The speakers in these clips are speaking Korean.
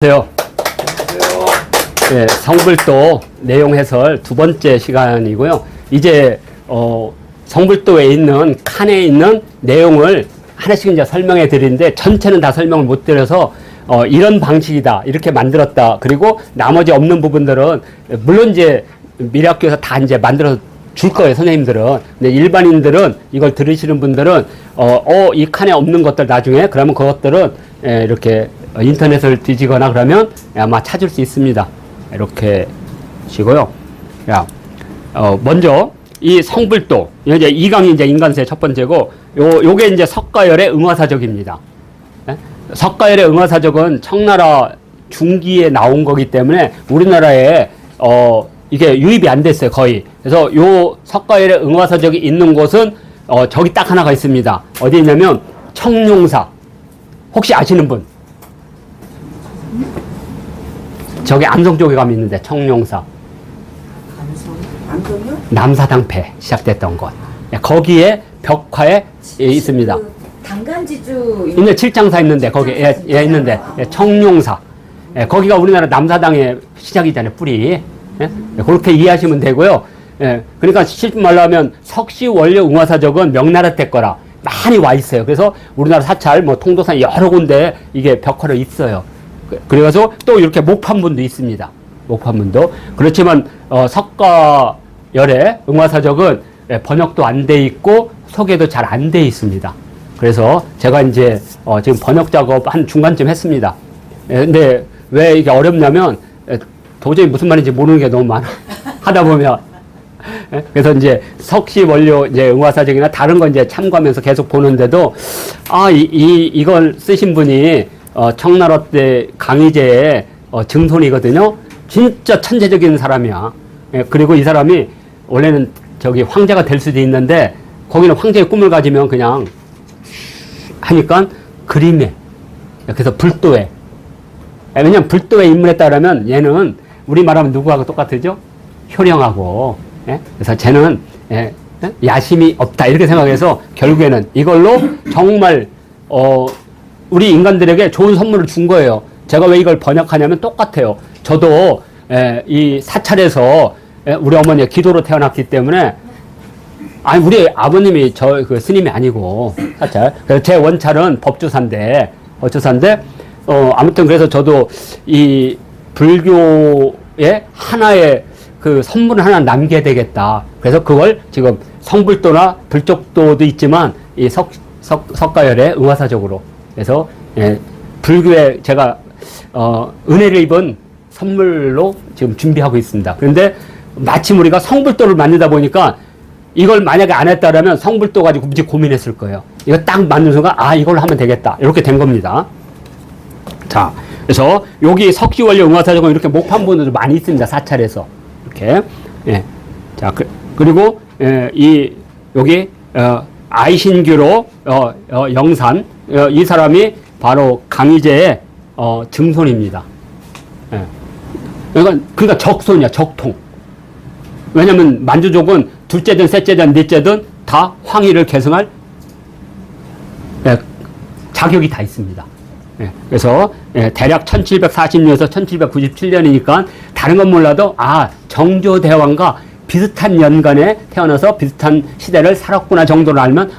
안녕하세요. 네, 성불도 내용 해설 두 번째 시간이고요. 이제 성불도에 있는 칸에 있는 내용을 하나씩 이제 설명해 드리는데 전체는 다 설명을 못 드려서 이런 방식이다 이렇게 만들었다. 그리고 나머지 없는 부분들은 물론 이제 미래학교에서 다 이제 만들어서 줄 거예요, 선생님들은. 근데 일반인들은 이걸 들으시는 분들은 이 칸에 없는 것들 나중에 그러면 그것들은 이렇게 인터넷을 뒤지거나 그러면 아마 찾을 수 있습니다. 이렇게 시고요. 먼저 이 성불도 이제 2강이 이제 인간세 첫 번째고 요게 이제 석가열의 응화사적입니다. 석가열의 응화사적은 청나라 중기에 나온 거기 때문에 우리나라에 이게 유입이 안 됐어요, 거의. 그래서 요 석가열의 응화사적이 있는 곳은 저기 딱 하나가 있습니다. 어디 있냐면 청룡사. 혹시 아시는 분? 저기 암성 쪽에 가면 있는데 청룡사. 안성이요? 남사당패 시작됐던 곳. 거기에 벽화에 있습니다. 그 당간지주 있는 칠장사 있는데 거기 있는데 청룡사. 거기가 우리나라 남사당의 시작이잖아요, 뿌리. 그렇게 이해하시면 되고요. 그러니까 실제 말로 하면 석시원료 응화사적은 명나라 때 거라 많이 와 있어요. 그래서 우리나라 사찰, 통도산 여러 군데 이게 벽화로 있어요. 그래서 또 이렇게 목판문도 있습니다. 목판문도. 그렇지만 석가열의 응화사적은 번역도 안 돼 있고 소개도 잘 안 돼 있습니다. 그래서 제가 이제 지금 번역 작업 한 중간쯤 했습니다. 근데 왜 이게 어렵냐면 도저히 무슨 말인지 모르는 게 너무 많아. 하다 보면. 그래서 이제 석시 원료 이제 응화사적이나 다른 거 이제 참고하면서 계속 보는데도 이걸 쓰신 분이 청나라 때 강희제의 증손이거든요. 진짜 천재적인 사람이야. 그리고 이 사람이 원래는 저기 황제가 될 수도 있는데 거기는 황제의 꿈을 가지면 그냥 하니까 그림에 그래서 불도에 왜냐면 불도에 입문했다 그러면 얘는 우리 말하면 누구하고 똑같으죠? 효령하고. 그래서 쟤는 야심이 없다 이렇게 생각해서 결국에는 이걸로 정말 우리 인간들에게 좋은 선물을 준 거예요. 제가 왜 이걸 번역하냐면 똑같아요. 저도 이 사찰에서 우리 어머니가 기도로 태어났기 때문에 우리 아버님이 그 스님이 아니고 사찰. 그래서 제 원찰은 법주사인데 아무튼 그래서 저도 이 불교의 하나의 그 선물을 하나 남겨야 되겠다. 그래서 그걸 지금 성불도나 불적도도 있지만 이 석가열의 응화사적으로 그래서 불교에 제가 은혜를 입은 선물로 지금 준비하고 있습니다. 그런데 마침 우리가 성불도를 만들다 보니까 이걸 만약에 안 했다라면 성불도 가지고 무지 고민했을 거예요. 이거 딱 만든 순간 이걸로 하면 되겠다. 이렇게 된 겁니다. 자, 그래서 여기 석시원료 응화사적은 이렇게 목판본도 많이 있습니다. 사찰에서 이렇게. 자, 그리고 여기 아이신규로 영산 이 사람이 바로 강희제의 증손입니다. 그러니까 적손이야, 적통. 왜냐면 만주족은 둘째든 셋째든 넷째든 다 황희를 계승할 자격이 다 있습니다. 그래서 대략 1740년에서 1797년이니까 다른 건 몰라도 정조대왕과 비슷한 연간에 태어나서 비슷한 시대를 살았구나 정도를 알면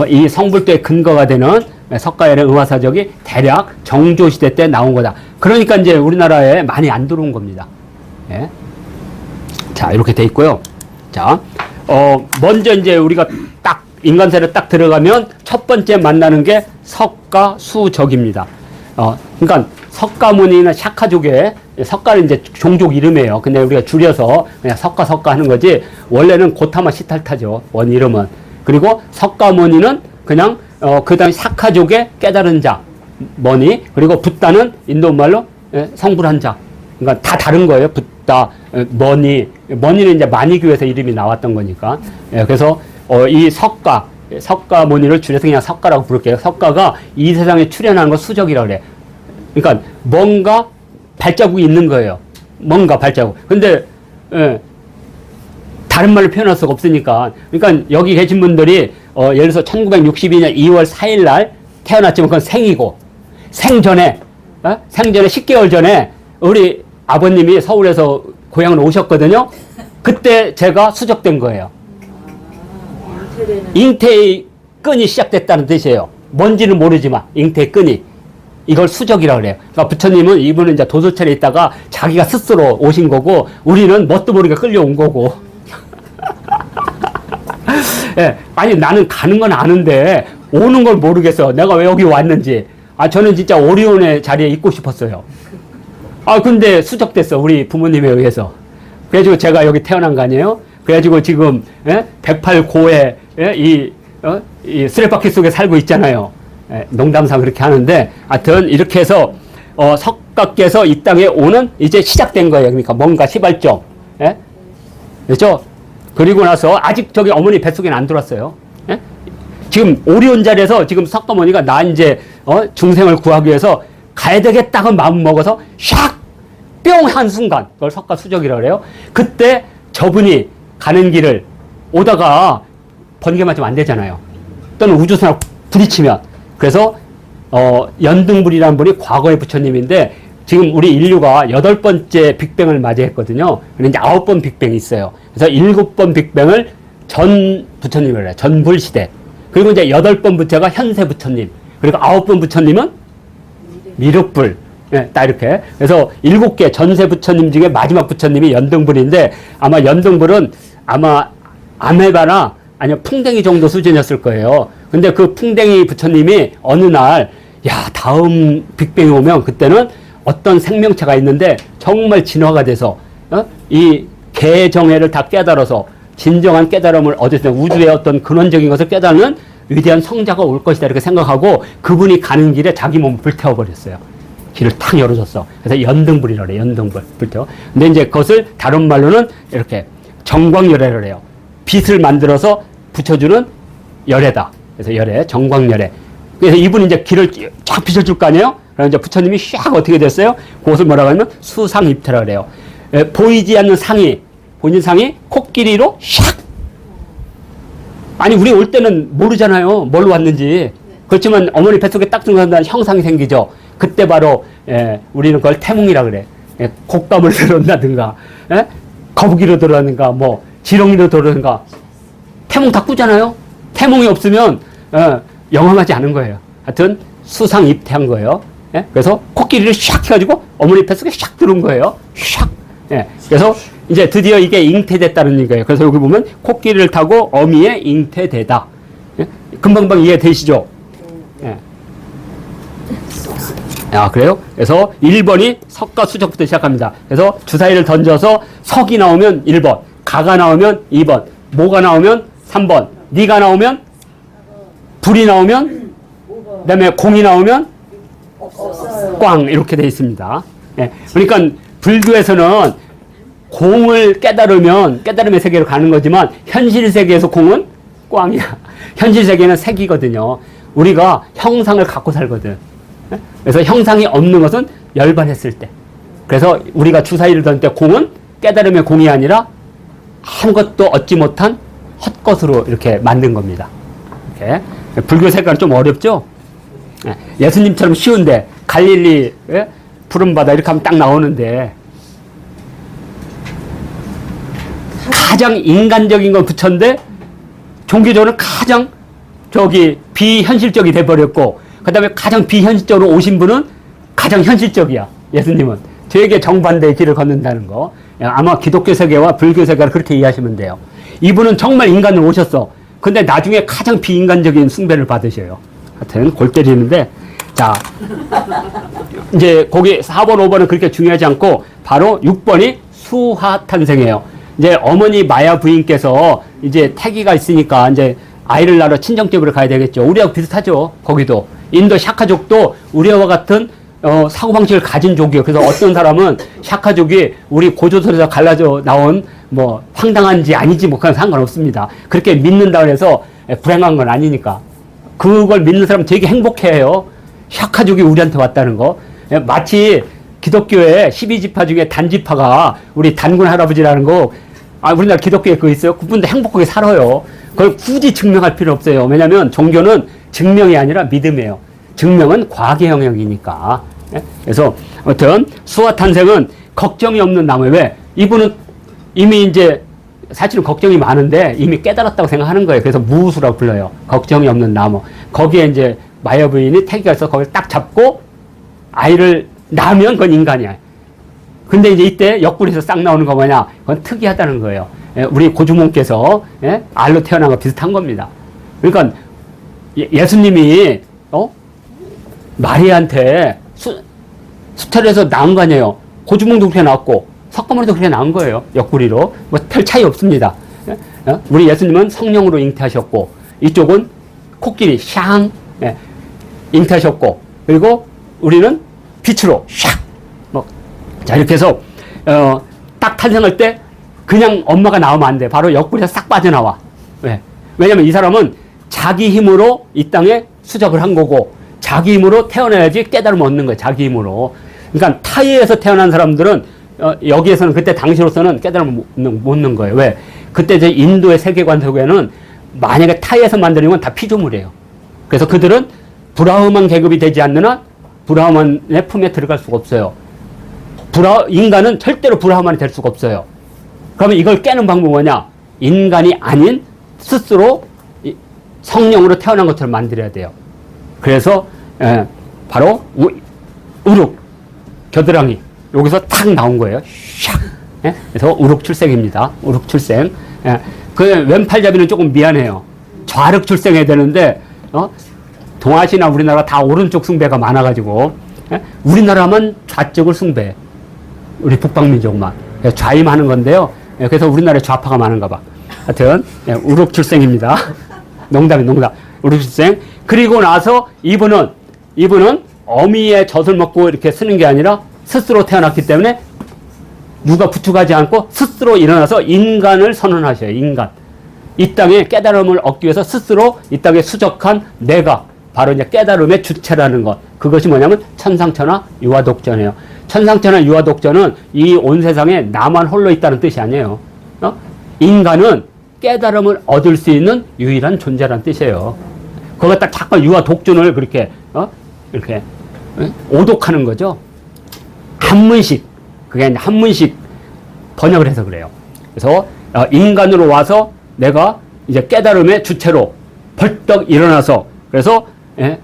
이 성불도의 근거가 되는 석가열의 응화사적이 대략 정조시대 때 나온 거다. 그러니까 이제 우리나라에 많이 안 들어온 겁니다. 자, 이렇게 돼 있고요. 자, 먼저 이제 우리가 딱 인간세를 딱 들어가면 첫 번째 만나는 게 석가수적입니다. 그러니까 석가모니는 샤카족의 석가는 이제 종족 이름이에요. 근데 우리가 줄여서 그냥 석가 하는 거지 원래는 고타마 시탈타죠. 원 이름은. 그리고 석가모니는 그냥 그 다음에 샤카족의 깨달은 자 머니 그리고 붓다는 인도말로 성불한 자. 그러니까 다 다른 거예요. 붓다 머니는 이제 만이교에서 이름이 나왔던 거니까. 그래서 이 석가모니를 줄여서 그냥 석가라고 부를게요. 석가가 이 세상에 출현하는 거 수적이라고 그래. 그러니까 뭔가 발자국이 있는 거예요. 뭔가 발자국. 근데 다른 말로 표현할 수가 없으니까. 그러니까 여기 계신 분들이 예를 들어서 1962년 2월 4일 날 태어났지만 그건 생이고 생전에 생전에 10개월 전에 우리 아버님이 서울에서 고향으로 오셨거든요. 그때 제가 수적된 거예요. 잉태의 끈이 시작됐다는 뜻이에요. 뭔지는 모르지만 잉태의 끈이. 이걸 수적이라고 그래요. 그러니까 부처님은 이분은 이제 도솔천에 있다가 자기가 스스로 오신 거고 우리는 뭣도 모르게 끌려온 거고. 예, 아니 나는 가는 건 아는데 오는 걸 모르겠어. 내가 왜 여기 왔는지. 저는 진짜 오리온의 자리에 있고 싶었어요. 근데 수적됐어. 우리 부모님에 의해서. 그래가지고 제가 여기 태어난 거 아니에요? 그래가지고 지금 108고에 이 쓰레바퀴 속에 살고 있잖아요. 농담상 그렇게 하는데 하여튼 이렇게 해서 석가께서 이 땅에 오는 이제 시작된 거예요. 그러니까 뭔가 시발점. 그렇죠? 그리고 나서 아직 저기 어머니 뱃속에는 안 들어왔어요. 지금 오리온 자리에서 지금 석가모니가 나 이제 중생을 구하기 위해서 가야 되겠다고 마음 먹어서 샥! 뿅! 한 순간 그걸 석가수적이라고 그래요. 그때 저분이 가는 길을 오다가 번개 맞으면 안 되잖아요. 또는 우주선하고 부딪히면. 그래서 연등불이라는 분이 과거의 부처님인데 지금 우리 인류가 8번째 빅뱅을 맞이했거든요. 그런데 이제 9번 빅뱅이 있어요. 그래서 7번 빅뱅을 전 부처님을 해요. 전불시대. 그리고 이제 8번 부처가 현세 부처님. 그리고 9번 부처님은 미륵불. 딱 이렇게. 그래서 7개 전세 부처님 중에 마지막 부처님이 연등불인데 아마 연등불은 아마 아메바나 아니면 풍뎅이 정도 수준이었을 거예요. 근데 그 풍뎅이 부처님이 어느 날, 다음 빅뱅이 오면 그때는 어떤 생명체가 있는데 정말 진화가 돼서, 이 개정애를 다 깨달아서 진정한 깨달음을 얻을 때 우주의 어떤 근원적인 것을 깨닫는 위대한 성자가 올 것이다. 이렇게 생각하고 그분이 가는 길에 자기 몸을 불태워버렸어요. 길을 탁 열어줬어. 그래서 연등불이라고 해요. 연등불. 불태워. 근데 이제 그것을 다른 말로는 이렇게 정광열애를 해요. 빛을 만들어서 붙여주는 열애다. 그래서 열애, 정광열애. 그래서 이분이 이제 길을 쫙 비춰줄 거 아니에요? 그래서 이제 부처님이 샥 어떻게 됐어요? 그것을 뭐라고 하면 수상입태라고 그래요. 보이지 않는 상이, 본인 상이 코끼리로 샥! 아니, 우리 올 때는 모르잖아요. 뭘로 왔는지. 그렇지만 어머니 뱃속에 딱 들어간다는 형상이 생기죠. 그때 바로, 우리는 그걸 태몽이라고 그래. 곶감을 들어온다든가, 거북이로 들어오는가, 뭐, 지렁이로 들어오는가. 태몽 다 꾸잖아요. 태몽이 없으면 영험하지 않은 거예요. 하여튼 수상입태한 거예요. 그래서 코끼리를 샥 해가지고 어머니 뱃속에 샥 들어온 거예요. 샥. 그래서 이제 드디어 이게 잉태됐다는 거예요. 그래서 여기 보면 코끼리를 타고 어미에 잉태되다. 금방금방 이해되시죠? 그래요? 그래서 1번이 석가수적부터 시작합니다. 그래서 주사위를 던져서 석이 나오면 1번, 가가 나오면 2번, 모가 나오면 3번, 니가 나오면 불이 나오면 그 다음에 공이 나오면 꽝 이렇게 되어 있습니다. 그러니까 불교에서는 공을 깨달으면 깨달음의 세계로 가는 거지만 현실 세계에서 공은 꽝이야. 현실 세계는 색이거든요. 우리가 형상을 갖고 살거든. 그래서 형상이 없는 것은 열반했을 때. 그래서 우리가 주사위를 던질 때 공은 깨달음의 공이 아니라 아무것도 얻지 못한 헛것으로 이렇게 만든 겁니다. 이렇게. 불교 색깔은 좀 어렵죠? 예수님처럼 쉬운데 갈릴리 푸른바다 이렇게 하면 딱 나오는데 가장 인간적인 건 부처인데 종교적으로는 가장 비현실적이 돼버렸고 그 다음에 가장 비현실적으로 오신 분은 가장 현실적이야. 예수님은 되게 정반대의 길을 걷는다는 거. 아마 기독교 세계와 불교 세계를 그렇게 이해하시면 돼요. 이분은 정말 인간으로 오셨어. 근데 나중에 가장 비인간적인 숭배를 받으셔요. 하여튼 골 때리는데 자 이제 거기 4번 5번은 그렇게 중요하지 않고 바로 6번이 수하탄생이에요. 이제 어머니 마야 부인께서 이제 태기가 있으니까 이제 아이를 낳으러 친정집으로 가야 되겠죠. 우리하고 비슷하죠. 거기도 인도 샤카족도 우리와 같은 사고방식을 가진 족이에요. 그래서 어떤 사람은 샤카족이 우리 고조선에서 갈라져 나온 뭐 황당한지 아니지 뭐 그건 상관없습니다. 그렇게 믿는다고 해서 불행한 건 아니니까. 그걸 믿는 사람은 되게 행복해해요. 샤카족이 우리한테 왔다는 거. 마치 기독교의 12지파 중에 단지파가 우리 단군 할아버지라는 거 우리나라 기독교에 그거 있어요. 그분도 행복하게 살아요. 그걸 굳이 증명할 필요 없어요. 왜냐하면 종교는 증명이 아니라 믿음이에요. 증명은 과학의 영역이니까. 예? 그래서 아무튼 수화탄생은 걱정이 없는 나무예요. 왜? 이분은 이미 이제 사실은 걱정이 많은데 이미 깨달았다고 생각하는 거예요. 그래서 무수라고 불러요. 걱정이 없는 나무. 거기에 이제 마야 부인이 태기가 있어서 거기를 딱 잡고 아이를 낳으면 그건 인간이야. 근데 이제 이때 옆구리에서 싹 나오는 거 뭐냐? 그건 특이하다는 거예요. 예, 우리 고주몽께서 예? 알로 태어난 거 비슷한 겁니다. 그러니까 예수님이 마리아한테 수탈에서 낳은 거 아니에요. 고주몽도 그렇게 낳았고 석가모니도 그렇게 낳은 거예요. 옆구리로. 뭐 별 차이 없습니다. 예? 우리 예수님은 성령으로 잉태하셨고 이쪽은 코끼리 샹 예, 잉태하셨고 그리고 우리는 빛으로 샥 뭐, 자 이렇게 해서 딱 탄생할 때 그냥 엄마가 나오면 안 돼. 바로 옆구리에서 싹 빠져나와. 왜? 왜냐면 이 사람은 자기 힘으로 이 땅에 수적을 한 거고 자기 힘으로 태어나야지 깨달음을 얻는 거예요. 자기 힘으로. 그러니까 타이에서 태어난 사람들은 여기에서는 그때 당시로서는 깨달음을 못 얻는 거예요. 왜? 그때 이제 인도의 세계관 속에는 만약에 타이에서 만드는 건 다 피조물이에요. 그래서 그들은 브라흐만 계급이 되지 않는 한 브라흐만의 품에 들어갈 수가 없어요. 인간은 절대로 브라흐만이 될 수가 없어요. 그러면 이걸 깨는 방법은 뭐냐? 인간이 아닌 스스로 성령으로 태어난 것처럼 만들어야 돼요. 그래서 바로 우룩 겨드랑이 여기서 탁 나온 거예요. 샥. 예? 그래서 우룩 출생입니다. 우룩 출생. 예. 그 왼팔잡이는 조금 미안해요. 좌륵 출생해야 되는데 동아시아나 우리나라 다 오른쪽 숭배가 많아가지고 예? 우리나라만 좌쪽을 숭배해. 우리 북방민족만 좌임하는 건데요. 예, 그래서 우리나라에 좌파가 많은가 봐. 하여튼 예, 우룩 출생입니다. 농담. 우룩 출생. 그리고 나서 이분은 어미의 젖을 먹고 이렇게 쓰는 게 아니라 스스로 태어났기 때문에 누가 부축하지 않고 스스로 일어나서 인간을 선언하셔요. 인간. 이 땅에 깨달음을 얻기 위해서 스스로 이 땅에 수적한 내가 바로 이제 깨달음의 주체라는 것. 그것이 뭐냐면 천상천하 유아독전이에요. 천상천하 유아독전은 이 온 세상에 나만 홀로 있다는 뜻이 아니에요. 인간은 깨달음을 얻을 수 있는 유일한 존재라는 뜻이에요. 거기가 딱 잠깐 유아독전을 그렇게 이렇게 오독하는 거죠. 한문식. 그게 한문식 번역을 해서 그래요. 그래서 인간으로 와서 내가 이제 깨달음의 주체로 벌떡 일어나서 그래서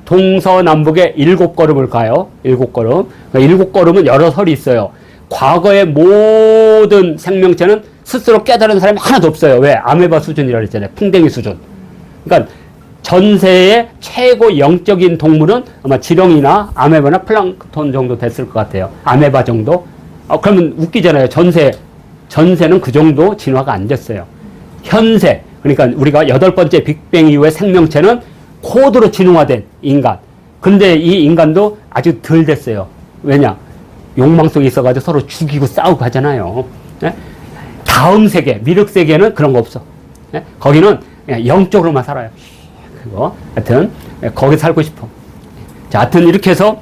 동서남북에 7걸음을 가요. 7걸음. 그러니까 7걸음은 여러 설이 있어요. 과거의 모든 생명체는 스스로 깨달은 사람이 하나도 없어요. 왜? 아메바 수준이라고 했잖아요. 풍뎅이 수준. 그러니까 전세의 최고 영적인 동물은 아마 지렁이나 아메바나 플랑크톤 정도 됐을 것 같아요. 아메바 정도. 그러면 웃기잖아요. 전세는 그 정도 진화가 안 됐어요. 현세. 그러니까 우리가 8번째 빅뱅 이후의 생명체는 고도로 진화된 인간. 근데 이 인간도 아주 덜 됐어요. 왜냐? 욕망 속에 있어가지고 서로 죽이고 싸우고 하잖아요. 예? 다음 세계, 미륵 세계는 그런 거 없어. 예? 거기는 영적으로만 살아요. 그거. 하여튼, 거기 살고 싶어. 자, 하여튼 이렇게 해서,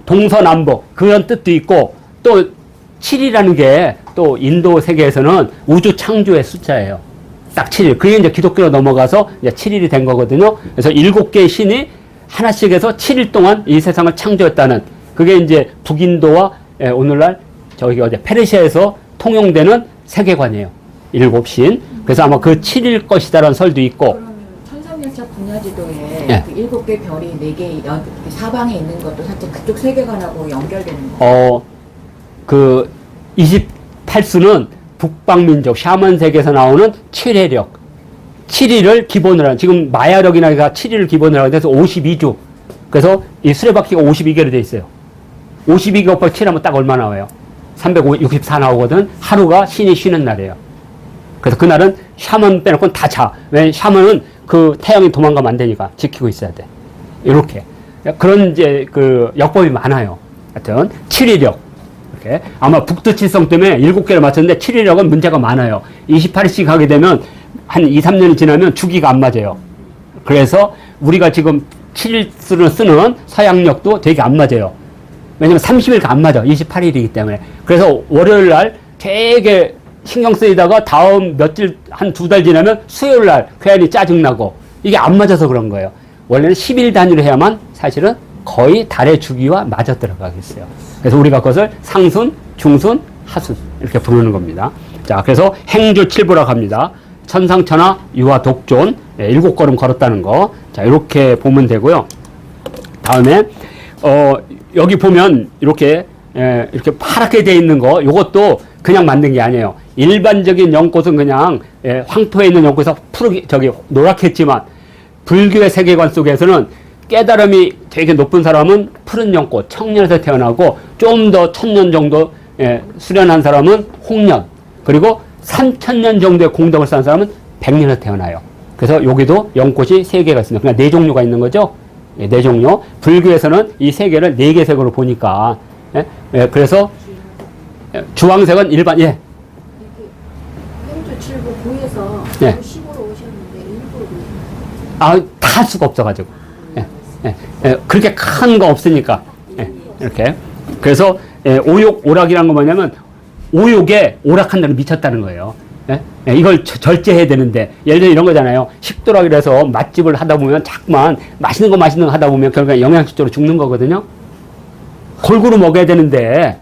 동서남북, 그런 뜻도 있고, 또 7이라는 게 또 인도 세계에서는 우주 창조의 숫자예요. 딱 7일. 그게 이제 기독교로 넘어가서 이제 7일이 된 거거든요. 그래서 7개의 신이 하나씩 해서 7일 동안 이 세상을 창조했다는 그게 이제 북인도와 오늘날 저기 페르시아에서 통용되는 세계관이에요. 7신. 그래서 아마 그 7일 것이다라는 설도 있고. 그러면 천상열차 분야지도에 예. 그 7개 별이 4개 사방에 있는 것도 살짝 그쪽 세계관하고 연결되는 거예요. 그 28수는 북방민족 샤먼 세계에서 나오는 7회력. 7일을 기본으로 하는, 지금 마야력이나 7일을 기본으로 하는 데서 52주. 그래서 이 수레바퀴가 52개로 되어 있어요. 52개 곱하기 7하면 딱 얼마 나와요? 364 나오거든. 하루가 신이 쉬는 날이에요. 그래서 그날은 샤먼 빼놓고는 다 자. 왜냐면 샤먼은 그 태양이 도망가면 안 되니까 지키고 있어야 돼. 이렇게. 그런 이제 그 역법이 많아요. 하여튼 7일력. 이렇게. 아마 북두칠성 때문에 7개를 맞췄는데 7일력은 문제가 많아요. 28일씩 하게 되면 한 2, 3년이 지나면 주기가 안 맞아요. 그래서 우리가 지금 7일수를 쓰는 서양력도 되게 안 맞아요. 왜냐면 30일가 안 맞아. 28일이기 때문에. 그래서 월요일 날 되게 신경 쓰이다가 다음 며칠, 한 2달 지나면 수요일 날 괜히 짜증나고 이게 안 맞아서 그런 거예요. 원래는 10일 단위로 해야만 사실은 거의 달의 주기와 맞아 들어가겠어요. 그래서 우리가 그것을 상순, 중순, 하순 이렇게 부르는 겁니다. 자, 그래서 행주 7부라고 합니다. 천상천하, 유화, 독존 7걸음 걸었다는 거. 자, 이렇게 보면 되고요. 다음에 여기 보면 이렇게 파랗게 돼 있는 거, 이것도 그냥 만든 게 아니에요. 일반적인 연꽃은 그냥 황토에 있는 연꽃에서 노랗겠지만 불교의 세계관 속에서는 깨달음이 되게 높은 사람은 푸른 연꽃, 청년에서 태어나고 좀 더 1000년 정도 수련한 사람은 홍년, 그리고 3000년 정도의 공덕을 쌓은 사람은 100년에 태어나요. 그래서 여기도 연꽃이 3개가 있습니다. 그냥 4종류가 있는 거죠. 4종류. 불교에서는 이 3개를 4개 색으로 보니까 그래서 주황색은 일반 행주 7부 구에서 예. 10으로 오셨는데 일부러 오셨는데 다 할 수가 없어가지고 그렇게 큰 거 없으니까 이렇게. 그래서 오욕, 오락이라는 건 뭐냐면 오욕에 오락한다는 미쳤다는 거예요. 이걸 절제해야 되는데, 예를 들어 이런 거잖아요. 식도락이라 해서 맛집을 하다 보면 자꾸만 맛있는 거 하다 보면 결국에 영양실조로 죽는 거거든요. 골고루 먹어야 되는데,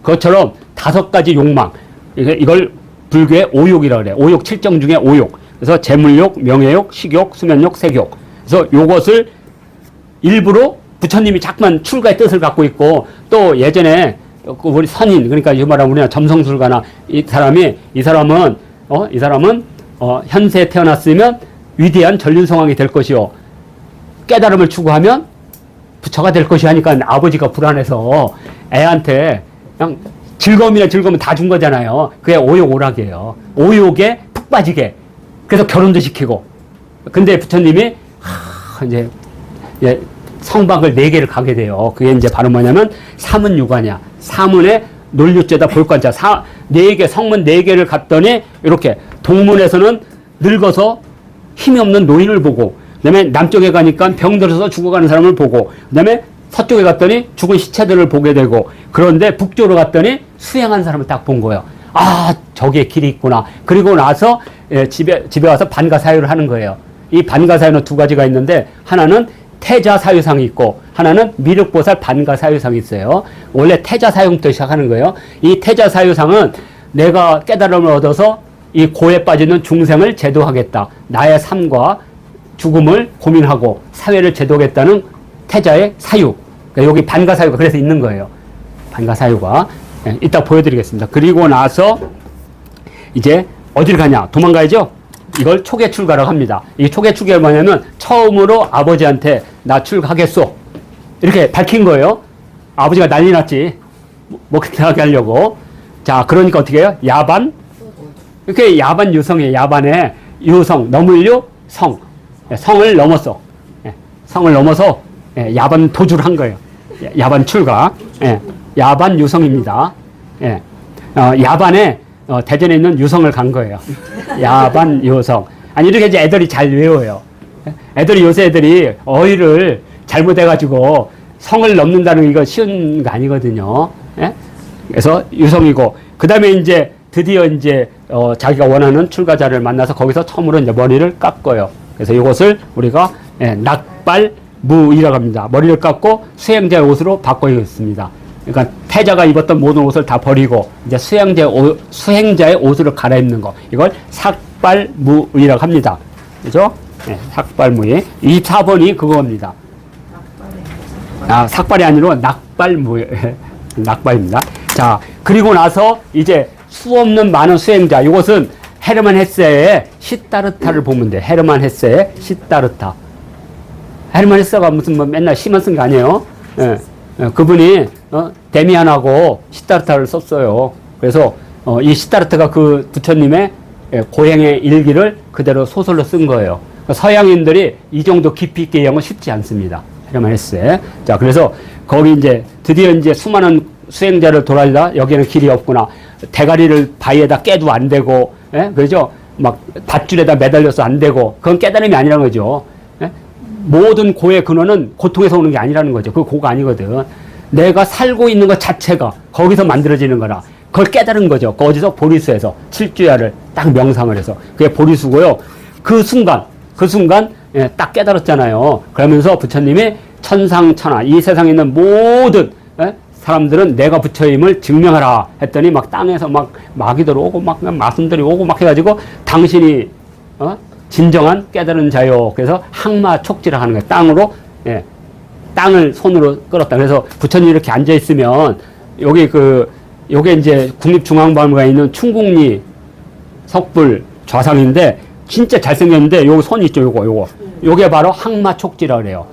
그것처럼 5가지 욕망, 이걸 불교의 오욕이라고 그래요. 오욕 7정 중에 오욕. 그래서 재물욕, 명예욕, 식욕, 수면욕, 색욕. 그래서 요것을 일부러 부처님이 자꾸만 출가의 뜻을 갖고 있고, 또 예전에 우리 선인, 그러니까 이 말하면 우리가 점성술가나 이 사람은 현세에 태어났으면 위대한 전륜성왕이 될 것이요, 깨달음을 추구하면 부처가 될 것이 하니까 아버지가 불안해서 애한테 그냥 즐거움은 다 준 거잖아요. 그게 오욕 오락이에요. 오욕에 푹 빠지게. 그래서 결혼도 시키고. 근데 부처님이 이제 성박을 4개를 가게 돼요. 그게 이제 바로 뭐냐면 사문유관이야. 사문에 논류죄다 볼관자. 4개, 성문 4개를 갔더니 이렇게 동문에서는 늙어서 힘이 없는 노인을 보고, 그 다음에 남쪽에 가니까 병들어서 죽어가는 사람을 보고, 그 다음에 서쪽에 갔더니 죽은 시체들을 보게 되고, 그런데 북쪽으로 갔더니 수행한 사람을 딱 본 거예요. 저기에 길이 있구나. 그리고 나서 집에 와서 반가사유를 하는 거예요. 이 반가사유는 2가지가 있는데, 하나는 태자사유상이 있고 하나는 미륵보살 반가사유상이 있어요. 원래 태자사유부터 시작하는 거예요. 이 태자사유상은 내가 깨달음을 얻어서 이 고에 빠지는 중생을 제도하겠다, 나의 삶과 죽음을 고민하고 사회를 제도하겠다는 태자의 사유, 그러니까 여기 반가사유가 그래서 있는 거예요. 반가사유가. 이따 보여드리겠습니다. 그리고 나서 이제 어딜 가냐, 도망가야죠. 이걸 초계출가라고 합니다. 이 초계출가가 뭐냐면 처음으로 아버지한테 나 출가하겠소 이렇게 밝힌 거예요. 아버지가 난리 났지. 뭐 그렇게 하게 하려고. 자, 그러니까 어떻게 해요? 야반. 이렇게 야반 유성이에요. 야반에 유성, 넘을유, 성. 성을 넘었어. 성을 넘어서 야반 도주를 한 거예요. 야반 출가. 야반 유성입니다. 야반에 대전에 있는 유성을 간 거예요. 야반 유성. 아니, 이렇게 이제 애들이 잘 외워요. 요새 애들이 어휘를 잘못해가지고 성을 넘는다는 이거 쉬운 거 아니거든요. 그래서 유성이고, 그 다음에 이제 드디어 이제 자기가 원하는 출가자를 만나서 거기서 처음으로 이제 머리를 깎어요. 그래서 이것을 우리가 낙발무이라고 합니다. 머리를 깎고 수행자의 옷으로 바꿔 입습니다. 그러니까 태자가 입었던 모든 옷을 다 버리고 이제 수행자의 옷으로 갈아입는 거, 이걸 삭발무의라고 합니다. 그죠? 삭발무의. 4번이 그겁니다. 삭발이 아니라 낙발무의. 낙발입니다. 자, 그리고 나서 이제 수 없는 많은 수행자, 이것은 헤르만 헤세의 시다르타를 보면 돼. 헤르만 헤세의 시다르타. 헤르만 헤세가 무슨 뭐 맨날 시만 쓴 거 아니에요? 그분이 데미안하고 시다르타를 썼어요. 그래서 이 시다르타가 그 부처님의 고행의 일기를 그대로 소설로 쓴 거예요. 그러니까 서양인들이 이 정도 깊이 있게 이해하는 건 쉽지 않습니다. 헤르만 헤세. 자, 그래서 거기 이제 드디어 이제 수많은 수행자를 돌아다니다 여기는 길이 없구나. 대가리를 바위에다 깨도 안 되고, 그죠? 막 밧줄에다 매달려서 안 되고, 그건 깨달음이 아니라는 거죠. 모든 고의 근원은 고통에서 오는 게 아니라는 거죠. 그 고가 아니거든. 내가 살고 있는 것 자체가 거기서 만들어지는 거라. 그걸 깨달은 거죠. 거기서 보리수에서 7주야를 딱 명상을 해서. 그게 보리수고요. 그 순간 딱 깨달았잖아요. 그러면서 부처님이 천상천하 이 세상에 있는 모든 사람들은 내가 부처임을 증명하라 했더니 막 땅에서 막 마귀들 오고 막 마순들이 오고 막 해가지고 당신이 진정한 깨달은 자요. 그래서 항마 촉지를 하는 거예요. 땅으로 땅을 손으로 끌었다. 그래서 부처님 이렇게 앉아 있으면 여기 요게 이제 국립중앙박물관에 있는 충국리 석불 좌상인데 진짜 잘생겼는데 요 손 있죠. 요게 바로 항마 촉지라 그래요.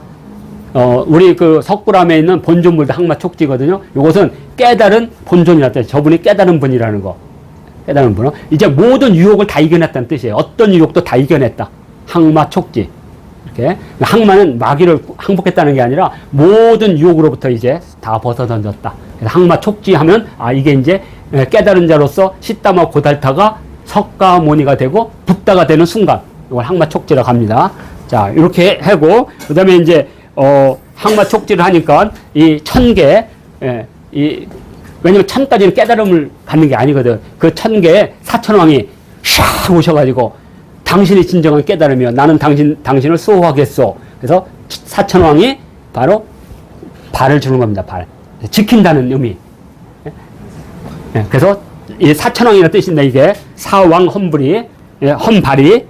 우리 그 석굴암에 있는 본존물도 항마 촉지거든요. 요것은 깨달은 본존이라는 뜻이에요. 저분이 깨달은 분이라는 거. 깨달은 분은 이제 모든 유혹을 다 이겨냈다는 뜻이에요. 어떤 유혹도 다 이겨냈다. 항마 촉지. 이렇게. 항마는 마귀를 항복했다는 게 아니라 모든 유혹으로부터 이제 다 벗어 던졌다. 그래서 항마 촉지 하면 이게 이제 깨달은 자로서 시다마 고달타가 석가모니가 되고 붓다가 되는 순간. 이걸 항마 촉지라고 합니다. 자, 이렇게 하고 그다음에 이제 항마 촉지를 하니까 이 1000개, 왜냐면 1000까지는 깨달음을 갖는 게 아니거든. 그 1000개의 사천왕이 샥 오셔가지고 당신이 진정한 깨달음이요. 나는 당신을 수호하겠소. 그래서 사천왕이 바로 발을 주는 겁니다. 발. 지킨다는 의미. 그래서 이 사천왕이라는 뜻인데 이게 사왕 험불이, 험발이,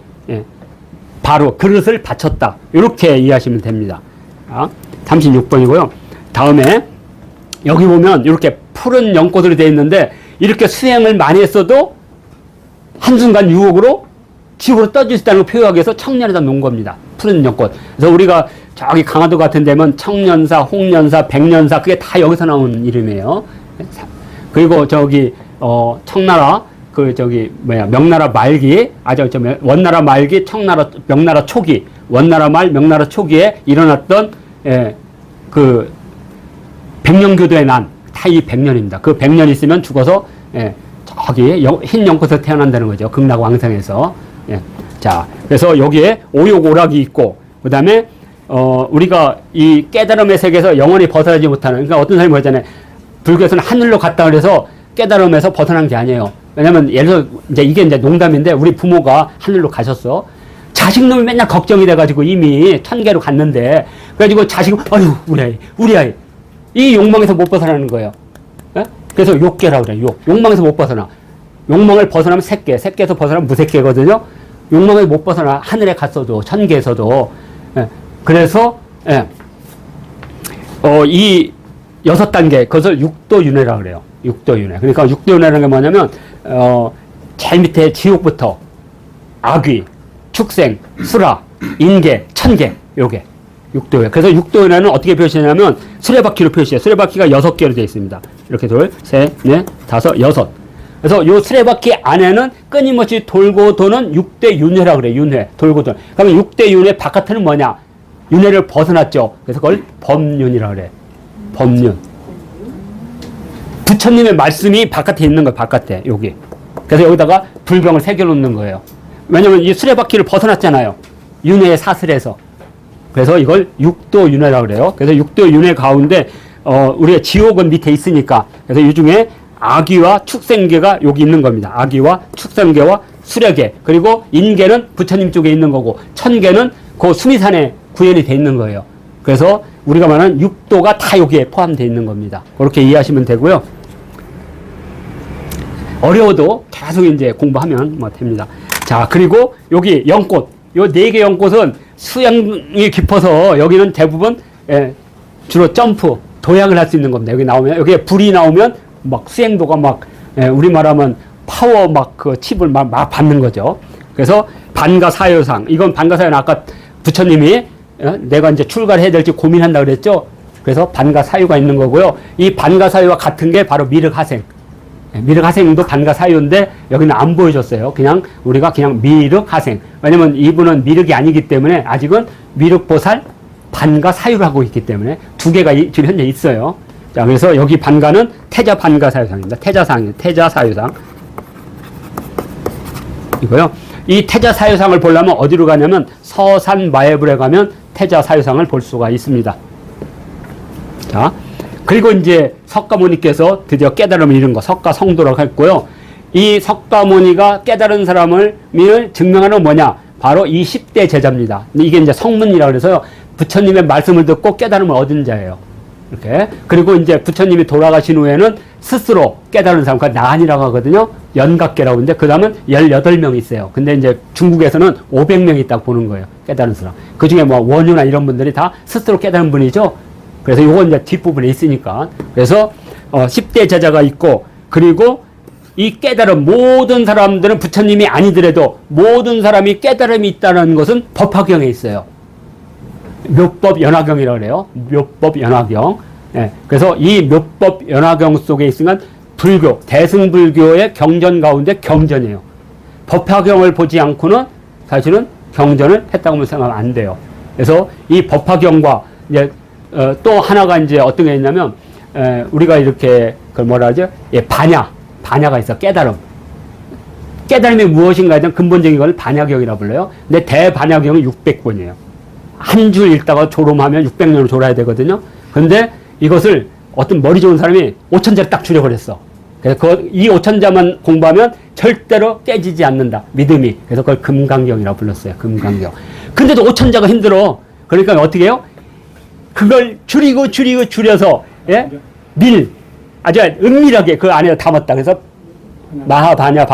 바로 그릇을 바쳤다. 이렇게 이해하시면 됩니다. 36번이고요. 다음에 여기 보면 이렇게 푸른 연꽃으로 되어 있는데 이렇게 수행을 많이 했어도 한순간 유혹으로 지옥으로 떠질 수 있다는 걸 표현하기 위해서 청년에다 놓은 겁니다. 푸른 연꽃. 그래서 우리가 저기 강화도 같은 데면 청년사, 홍년사, 백년사 그게 다 여기서 나온 이름이에요. 그리고 저기 청나라 명나라 말기, 원나라 말기, 명나라 초기, 원나라 말, 명나라 초기에 일어났던, 그, 백년교도의 난, 다 이 100년입니다. 그 100년 있으면 죽어서, 저기, 흰 연꽃에서 태어난다는 거죠. 극락왕성에서. 자, 그래서 여기에 오욕오락이 있고, 그 다음에, 우리가 이 깨달음의 세계에서 영원히 벗어나지 못하는, 그러니까 어떤 사람이 그러잖아요. 불교에서는 하늘로 갔다 그래서 깨달음에서 벗어난 게 아니에요. 왜냐면 예를 들어 이제 이게 이제 농담인데 우리 부모가 하늘로 가셨어. 자식놈이 맨날 걱정이 돼가지고 이미 천계로 갔는데 그래가지고 자식은 아유 우리 아이 이 욕망에서 못 벗어나는 거예요. 그래서 욕계라고 그래요. 욕망에서 못 벗어나. 욕망을 벗어나면 새끼에서 벗어나면 무새끼거든요. 욕망을 못 벗어나 하늘에 갔어도 천계에서도. 그래서 이 6단계 그것을 육도윤회라고 그래요. 육도윤회. 그러니까 육도윤회라는 게 뭐냐면 제일 밑에 지옥부터 악귀, 축생, 수라, 인계, 천계 요게 육도윤회. 그래서 육도윤회는 어떻게 표시하냐면 수레바퀴로 표시해요. 수레바퀴가 6개로 되어 있습니다. 이렇게 둘, 셋, 넷, 다섯, 여섯. 그래서 요 수레바퀴 안에는 끊임없이 돌고 도는 6대 윤회라고 그래요. 윤회. 돌고 도는. 그러면 6대 윤회 바깥에는 뭐냐? 윤회를 벗어났죠. 그래서 그걸 법륜이라고 그래. 법륜. 부처님의 말씀이 바깥에 있는 거예요. 바깥에. 여기. 그래서 여기다가 불병을 새겨놓는 거예요. 왜냐면 이 수레바퀴를 벗어났잖아요. 윤회의 사슬에서. 그래서 이걸 육도윤회라고 그래요. 그래서 육도윤회 가운데 우리가 지옥은 밑에 있으니까. 그래서 이 중에 아귀와 축생계가 여기 있는 겁니다. 아귀와 축생계와 수레계. 그리고 인계는 부처님 쪽에 있는 거고 천계는 그 수미산에 구현이 돼 있는 거예요. 그래서 우리가 말하는 육도가 다 여기에 포함되어 있는 겁니다. 그렇게 이해하시면 되고요. 어려워도 계속 이제 공부하면 뭐 됩니다. 자, 그리고 여기 연꽃. 요 4개 연꽃은 수양이 깊어서 여기는 대부분 주로 점프, 도약을 할 수 있는 겁니다. 여기 나오면, 여기에 불이 나오면 막 수행도가 막, 우리 말하면 파워 막 그 칩을 막 받는 거죠. 그래서 반가사유상. 이건 반가사유는 아까 부처님이 내가 이제 출가를 해야 될지 고민한다 그랬죠. 그래서 반가사유가 있는 거고요. 이 반가사유와 같은 게 바로 미륵하생. 미륵하생도 반가사유인데 여기는 안 보여줬어요. 그냥 우리가 그냥 미륵하생. 왜냐면 이분은 미륵이 아니기 때문에 아직은 미륵보살 반가사유를 하고 있기 때문에 2개가 지금 현재 있어요. 자, 그래서 여기 반가는 태자 반가사유상입니다. 태자사유상. 이거요. 이 태자사유상을 보려면 어디로 가냐면 서산마애불에 가면 태자사유상을 볼 수가 있습니다. 자, 그리고 이제 석가모니께서 드디어 깨달음을 이룬 거, 석가성도라고 했고요. 이 석가모니가 깨달은 사람을 증명하는 뭐냐? 바로 이 10대 제자입니다. 이게 이제 성문이라고 그래서요. 부처님의 말씀을 듣고 깨달음을 얻은 자예요. 이렇게. 그리고 이제 부처님이 돌아가신 후에는 스스로 깨달은 사람, 그러니까 나한이라고 하거든요. 연각계라고 하는데, 그 다음은 18명이 있어요. 근데 이제 중국에서는 500명이 있다고 보는 거예요. 깨달은 사람. 그 중에 뭐 원유나 이런 분들이 다 스스로 깨달은 분이죠. 그래서 요건 이제 뒷부분에 있으니까. 그래서, 10대 제자가 있고, 그리고 이 깨달음, 모든 사람들은 부처님이 아니더라도 모든 사람이 깨달음이 있다는 것은 법화경에 있어요. 묘법 연화경이라고 그래요. 묘법 연화경. 예, 그래서 이 묘법 연화경 속에 있으면 불교, 대승불교의 경전 가운데 경전이에요. 법화경을 보지 않고는 사실은 경전을 했다고 생각하면 안 돼요. 그래서 이 법화경과 이제 또 하나가 이제 어떤 게 있냐면 우리가 이렇게 그 뭐라 하죠? 예, 반야가 있어. 깨달음. 깨달음이 무엇인가에 대한 근본적인 걸 반야경이라고 불러요. 근데 대반야경은 600권이에요. 한 줄 읽다가 졸음하면 600년을 졸아야 되거든요. 근데 이것을 어떤 머리 좋은 사람이 5천자를 딱 줄여버렸어. 그래서 이 5천자만 공부하면 절대로 깨지지 않는다. 믿음이. 그래서 그걸 금강경이라고 불렀어요. 금강경. 근데도 5천자가 힘들어. 그러니까 어떻게 해요? 그걸 줄여서, 예? 아주 은밀하게 그 안에 담았다. 그래서 마하, 반야,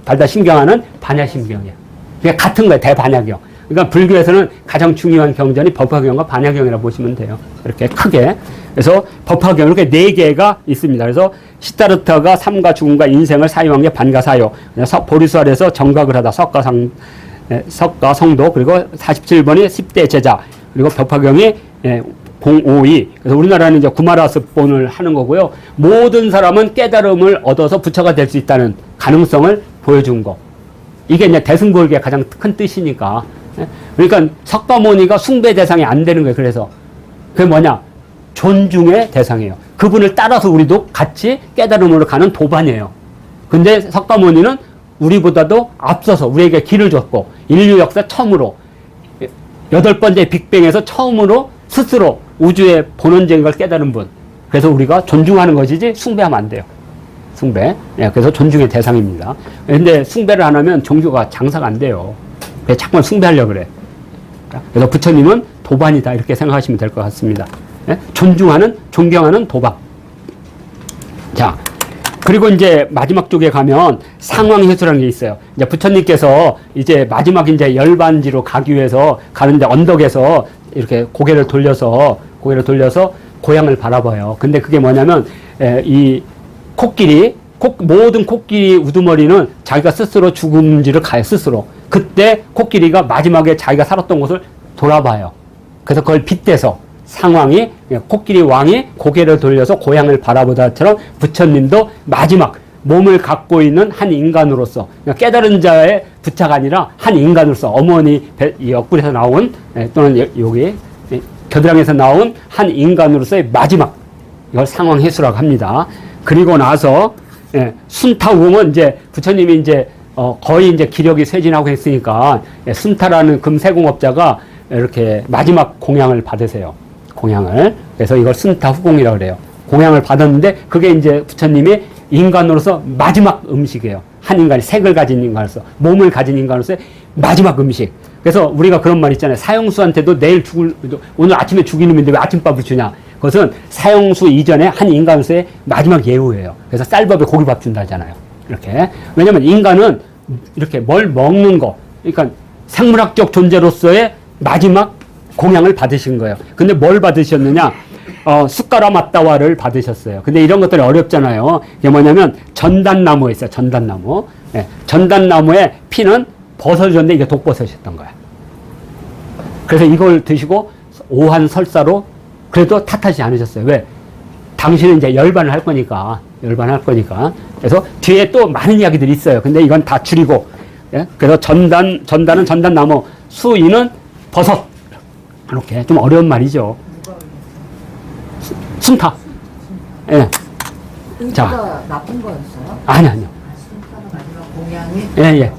발다 신경하는 반야심경이에요. 그게 같은 거예요. 대반야경. 그러니까 불교에서는 가장 중요한 경전이 법화경과 반야경이라고 보시면 돼요. 이렇게 크게. 그래서 법화경 이렇게 4개가 있습니다. 그래서 시타르타가 삶과 죽음과 인생을 사유한 게 반가사요. 보리수알에서 정각을 하다 석가성도. 그리고 47번이 10대 제자. 그리고 법화경이 052. 그래서 우리나라는 이제 구마라스본을 하는 거고요. 모든 사람은 깨달음을 얻어서 부처가 될 수 있다는 가능성을 보여준 거. 이게 이제 대승불교의 가장 큰 뜻이니까. 그러니까 석가모니가 숭배 대상이 안 되는 거예요. 그래서 그게 뭐냐? 존중의 대상이에요. 그분을 따라서 우리도 같이 깨달음으로 가는 도반이에요. 근데 석가모니는 우리보다도 앞서서 우리에게 길을 줬고 인류 역사 처음으로 8번째 빅뱅에서 처음으로 스스로 우주의 본원적인 걸 깨달은 분. 그래서 우리가 존중하는 것이지 숭배하면 안 돼요. 숭배. 예, 그래서 존중의 대상입니다. 근데 숭배를 안 하면 종교가 장사가 안 돼요. 왜 자꾸 숭배하려고 그래. 그래서 부처님은 도반이다. 이렇게 생각하시면 될 것 같습니다. 예? 존경하는 도반. 자, 그리고 이제 마지막 쪽에 가면 상황회수라는 게 있어요. 이제 부처님께서 이제 마지막 이제 열반지로 가기 위해서 가는데 언덕에서 이렇게 고개를 돌려서 고향을 바라봐요. 근데 그게 뭐냐면 이 모든 코끼리 우두머리는 자기가 스스로 죽음지를 가요. 스스로. 그때 코끼리가 마지막에 자기가 살았던 곳을 돌아봐요. 그래서 그걸 빗대서 상황이 코끼리 왕이 고개를 돌려서 고향을 바라보다처럼 부처님도 마지막 몸을 갖고 있는 한 인간으로서 깨달은 자의 부차가 아니라 한 인간으로서 어머니 옆구리에서 나온 또는 여기 겨드랑이에서 나온 한 인간으로서의 마지막 이걸 상황회수라고 합니다. 그리고 나서 순타우공은 이제 부처님이 이제 거의 이제 기력이 쇠진하고 했으니까 순타라는 금세공업자가 이렇게 마지막 공양을 받으세요. 공양을. 그래서 이걸 순타후공이라고 그래요. 공양을 받았는데 그게 이제 부처님이 인간으로서 마지막 음식이에요. 한 인간이 색을 가진 인간으로서 몸을 가진 인간으로서의 마지막 음식. 그래서 우리가 그런 말 있잖아요. 사형수한테도 오늘 아침에 죽이는 놈인데 왜 아침밥을 주냐. 그것은 사형수 이전에 한 인간으로서의 마지막 예우예요. 그래서 쌀밥에 고기밥 준다잖아요. 이렇게. 왜냐면 인간은 이렇게 뭘 먹는 거, 그러니까 생물학적 존재로서의 마지막 공양을 받으신 거예요. 근데 뭘 받으셨느냐? 숟가락 맞다와를 받으셨어요. 근데 이런 것들이 어렵잖아요. 이게 뭐냐면 전단나무에 있어요. 전단나무. 네. 전단나무의 피는 버섯이었는데 이게 독버섯이었던 거야. 그래서 이걸 드시고 오한설사로 그래도 탓하지 않으셨어요. 왜? 당신은 이제 열반을 할 거니까. 그래서 뒤에 또 많은 이야기들이 있어요. 근데 이건 다 줄이고. 예? 그래서 전단은 전단나무, 수인은 버섯. 이렇게 좀 어려운 말이죠. 순타. 예. 의지가 나쁜 거였어요? 아니요. 마지막 공양이? 예.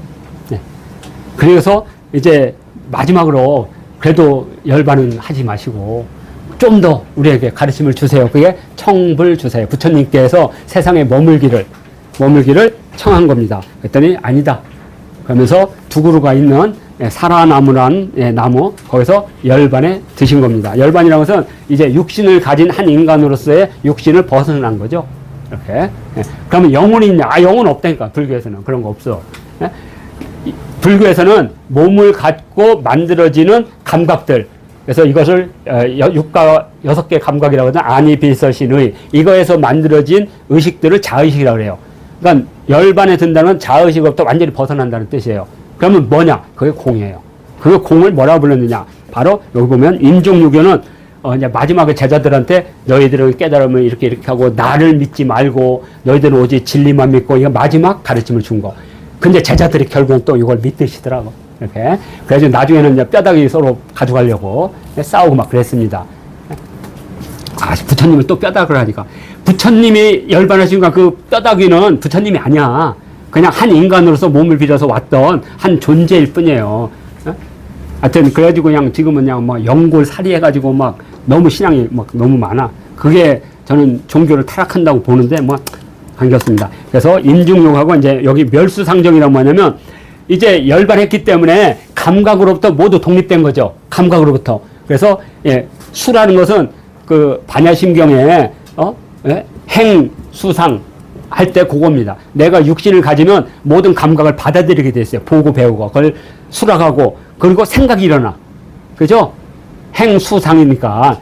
그래서 이제 마지막으로 그래도 열반은 하지 마시고 좀 더 우리에게 가르침을 주세요. 그게 청불 주세요. 부처님께서 세상에 머물기를 청한 겁니다. 그랬더니 아니다. 그러면서 두 그루가 있는 살아남으란 나무, 거기서 열반에 드신 겁니다. 열반이라는 것은 이제 육신을 가진 한 인간으로서의 육신을 벗어난 거죠. 이렇게. 그러면 영혼이 있냐? 영혼 없다니까. 불교에서는 그런 거 없어. 불교에서는 몸을 갖고 만들어지는 감각들. 그래서 이것을 육가 6개 감각이라고 하잖아. 아니, 비서, 신의. 이거에서 만들어진 의식들을 자의식이라고 그래요. 그러니까 열반에 든다는 자의식으로부터 완전히 벗어난다는 뜻이에요. 그러면 뭐냐? 그게 공이에요. 그 공을 뭐라고 불렀느냐? 바로 여기 보면 인종유교는 이제 마지막에 제자들한테 너희들은 깨달으면 이렇게 하고 나를 믿지 말고 너희들은 오직 진리만 믿고 이거 마지막 가르침을 준 거. 근데 제자들이 결국은 또 이걸 믿으시더라고. 이렇게. 그래서 나중에는 이제 뼈다귀 서로 가져가려고 싸우고 막 그랬습니다. 부처님은 또 뼈다귀를 하니까. 부처님이 열반하신 그 뼈다귀는 부처님이 아니야. 그냥 한 인간으로서 몸을 빌어서 왔던 한 존재일 뿐이에요. 하여튼, 그래가지고 그냥 지금은 그냥 뭐 영골살이 해가지고 막 너무 신앙이 막 너무 많아. 그게 저는 종교를 타락한다고 보는데 뭐 관계없습니다. 그래서 인중욕하고 이제 여기 멸수상정이란 뭐냐면 이제 열반했기 때문에 감각으로부터 모두 독립된 거죠. 감각으로부터. 그래서 수라는 것은 그 반야심경에 행수상 할 때 그겁니다. 내가 육신을 가지면 모든 감각을 받아들이게 돼 있어요. 보고 배우고 그걸 수락하고 그리고 생각이 일어나. 그죠? 행수상이니까.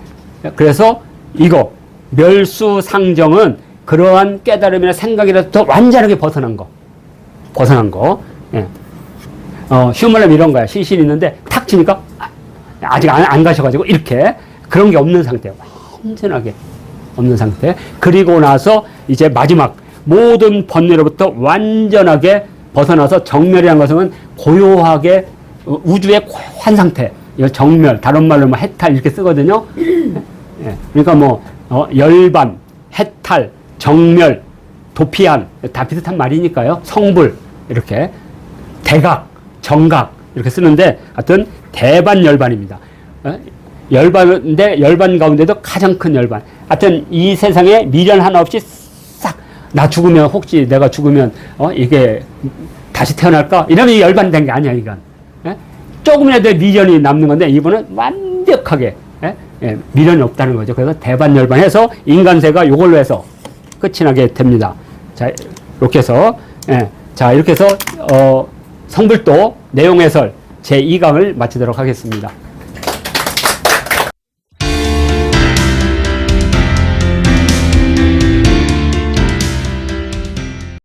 그래서 이거 멸수상정은 그러한 깨달음이나 생각이라도 완전하게 벗어난 거. 벗어난 거. 예. 휴먼랩 이런 거야. 시신이 있는데 탁 치니까 아직 안 가셔가지고 이렇게 그런 게 없는 상태예요. 완전하게 없는 상태. 그리고 나서 이제 마지막 모든 번뇌로부터 완전하게 벗어나서 정멸이라는 것은 고요하게 우주의 고요한 상태. 이걸 정멸, 다른 말로 뭐 해탈 이렇게 쓰거든요. 예. 그러니까 뭐 열반, 해탈, 정멸, 도피한 다 비슷한 말이니까요. 성불 이렇게 대각, 정각 이렇게 쓰는데 하여튼 대반 열반입니다. 열반인데 열반 가운데도 가장 큰 열반. 하여튼 이 세상에 미련 하나 없이 싹 나 죽으면 혹시 내가 죽으면 이게 다시 태어날까? 이러면 열반이 된 게 아니야 이건. 조금이라도 미련이 남는 건데 이분은 완벽하게 미련이 없다는 거죠. 그래서 대반 열반해서 인간세가 이걸로 해서 끝이 나게 됩니다. 자 이렇게 해서 자 이렇게 해서 성불도 내용 해설 제2강을 마치도록 하겠습니다.